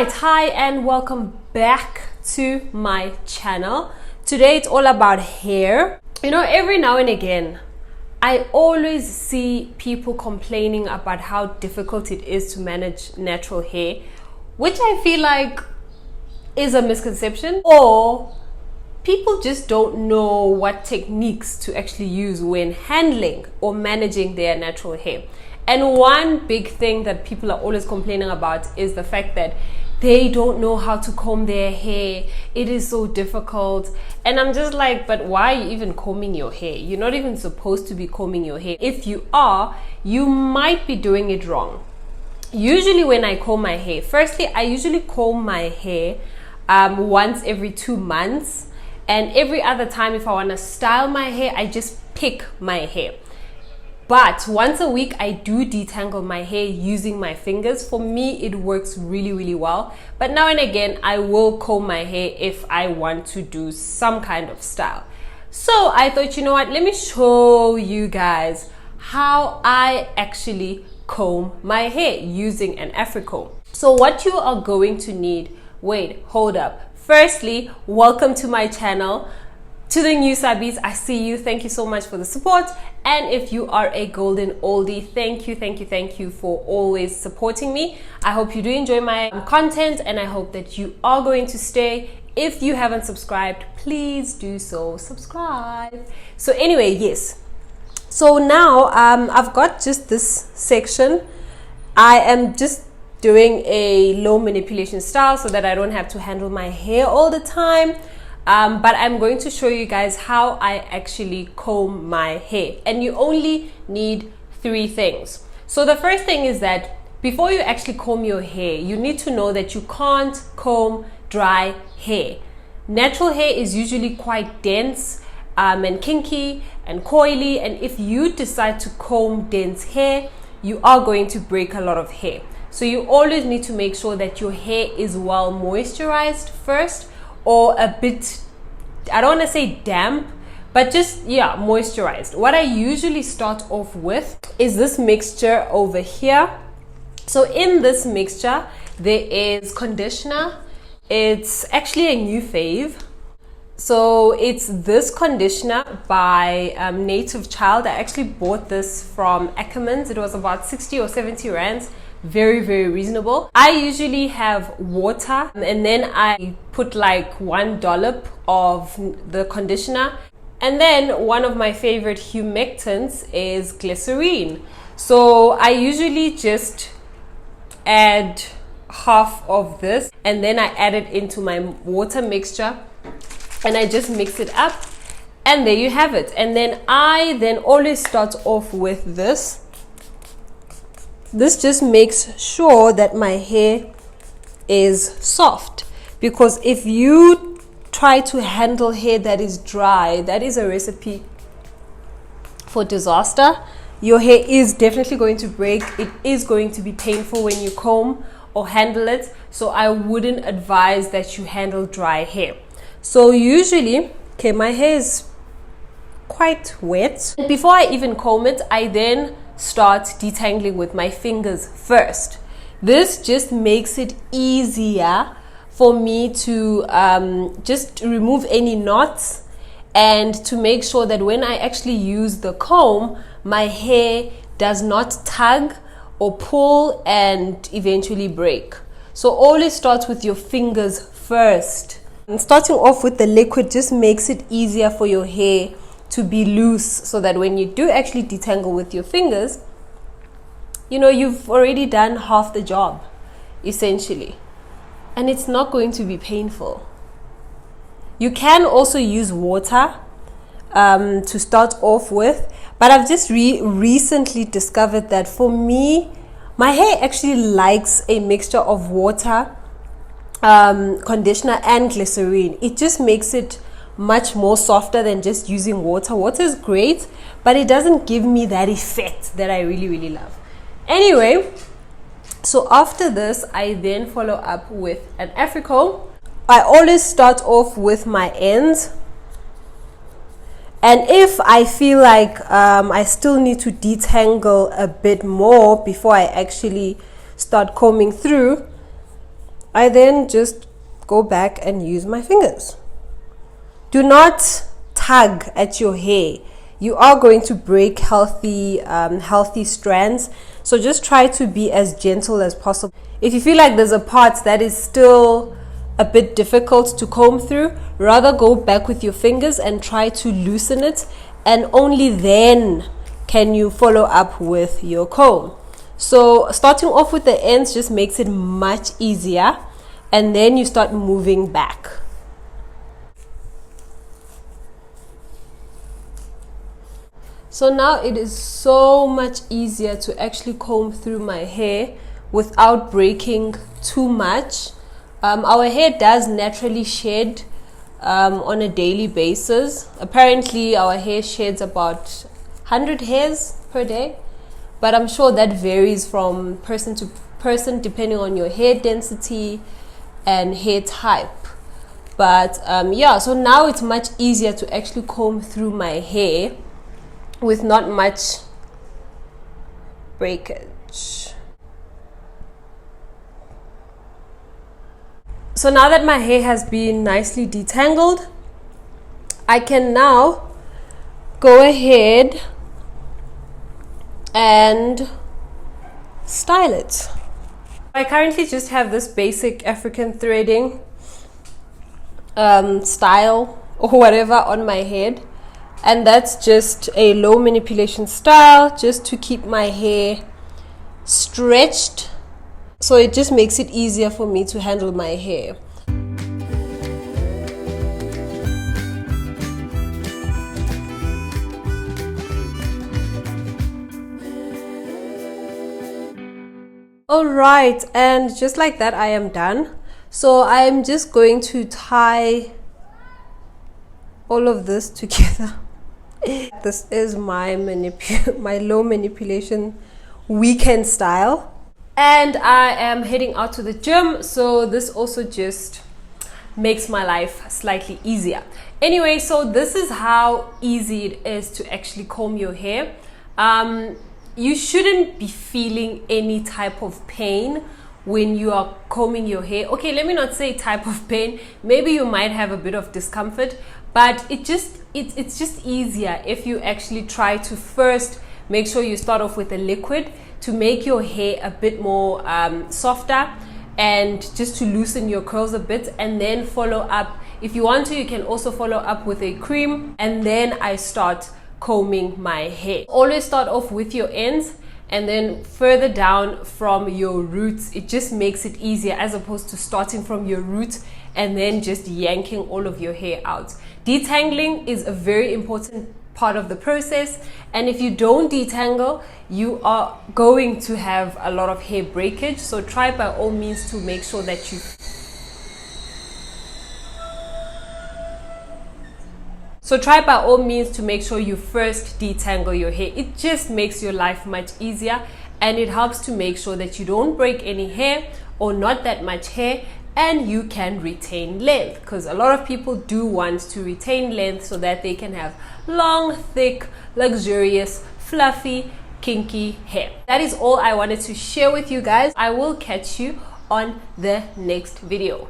Hi and welcome back to my channel. Today it's all about hair. You know, every now and again I always see people complaining about how difficult it is to manage natural hair, which I feel like is a misconception, or people just don't know what techniques to actually use when handling or managing their natural hair. And one big thing that people are always complaining about is the fact that they don't know how to comb their hair. It is so difficult. And I'm just like, but why are you even combing your hair? You're not even supposed to be combing your hair. If you are, you might be doing it wrong. Usually when I comb my hair, firstly, I usually comb my hair once every 2 months. And every other time, if I want to style my hair, I just pick my hair. But once a week, I do detangle my hair using my fingers. For me, it works really, really well. But now and again, I will comb my hair if I want to do some kind of style. So I thought, you know what, let me show you guys how I actually comb my hair using an Afro comb. So what you are going to need, wait, hold up. Firstly, welcome to my channel. To the new subbies, I see you. Thank you so much for the support. And if you are a golden oldie, thank you for always supporting me. I hope you do enjoy my content and I hope that you are going to stay. If you haven't subscribed, please do so, subscribe. So anyway, yes. So now I've got just this section. I am just doing a low manipulation style so that I don't have to handle my hair all the time. But I'm going to show you guys how I actually comb my hair, and you only need 3 things. So the first thing is that before you actually comb your hair, you need to know that you can't comb dry hair. Natural hair is usually quite dense and kinky and coily, and if you decide to comb dense hair, you are going to break a lot of hair. So you always need to make sure that your hair is well moisturized first, or a bit, I don't want to say damp, but just, yeah, moisturized. What I usually start off with is this mixture over here. So in this mixture, there is conditioner. It's actually a new fave. So it's this conditioner by Native Child. I actually bought this from Ackermans. It was about 60 or 70 rands. Very, very reasonable. I usually have water and then I put like 1 dollop of the conditioner, and then one of my favorite humectants is glycerine. So I usually just add half of this and then I add it into my water mixture and I just mix it up, and there you have it. And then I always start off with this. This just makes sure that my hair is soft, because if you try to handle hair that is dry, that is a recipe for disaster. Your hair is definitely going to break. It is going to be painful when you comb or handle it. So I wouldn't advise that you handle dry hair. So usually, okay, my hair is quite wet. Before I even comb it, I then start detangling with my fingers first. This just makes it easier for me to just remove any knots, and to make sure that when I actually use the comb, my hair does not tug or pull and eventually break. So always start with your fingers first. And starting off with the liquid just makes it easier for your hair to be loose, so that when you do actually detangle with your fingers, you know, you've already done half the job essentially, and it's not going to be painful. You can also use water to start off with, but I've just recently discovered that for me, my hair actually likes a mixture of water, conditioner and glycerine. It just makes it much more softer than just using water. Water is great, but it doesn't give me that effect that I really, really love. Anyway, so after this, I then follow up with an Afro comb. I always start off with my ends, and if I feel like I still need to detangle a bit more before I actually start combing through, I then just go back and use my fingers. Do not tug at your hair. You are going to break healthy strands, so just try to be as gentle as possible. If you feel like there's a part that is still a bit difficult to comb through, rather go back with your fingers and try to loosen it, and only then can you follow up with your comb. So starting off with the ends just makes it much easier, and then you start moving back. So now it is so much easier to actually comb through my hair without breaking too much. Our hair does naturally shed on a daily basis. Apparently our hair sheds about 100 hairs per day, but I'm sure that varies from person to person depending on your hair density and hair type. But yeah, so now it's much easier to actually comb through my hair with not much breakage. So now that my hair has been nicely detangled, I can now go ahead and style it. I currently just have this basic African threading style or whatever on my head, and that's just a low manipulation style just to keep my hair stretched, so it just makes it easier for me to handle my hair. Alright, and just like that I am done. So I'm just going to tie all of this together. This is my low manipulation weekend style, and I am heading out to the gym, so this also just makes my life slightly easier. Anyway, so this is how easy it is to actually comb your hair. You shouldn't be feeling any type of pain when you are combing your hair. Okay, let me not say type of pain. Maybe you might have a bit of discomfort, but it's just easier if you actually try to first make sure you start off with a liquid to make your hair a bit more softer, and just to loosen your curls a bit, and then follow up. If you want to, you can also follow up with a cream, and then I start combing my hair. Always start off with your ends and then further down from your roots. It just makes it easier as opposed to starting from your roots and then just yanking all of your hair out. Detangling is a very important part of the process, and if you don't detangle, you are going to have a lot of hair breakage. So try by all means to make sure that you first detangle your hair. It just makes your life much easier, and it helps to make sure that you don't break any hair or not that much hair, and you can retain length, because a lot of people do want to retain length so that they can have long, thick, luxurious, fluffy, kinky hair. That is all I wanted to share with you guys. I will catch you on the next video.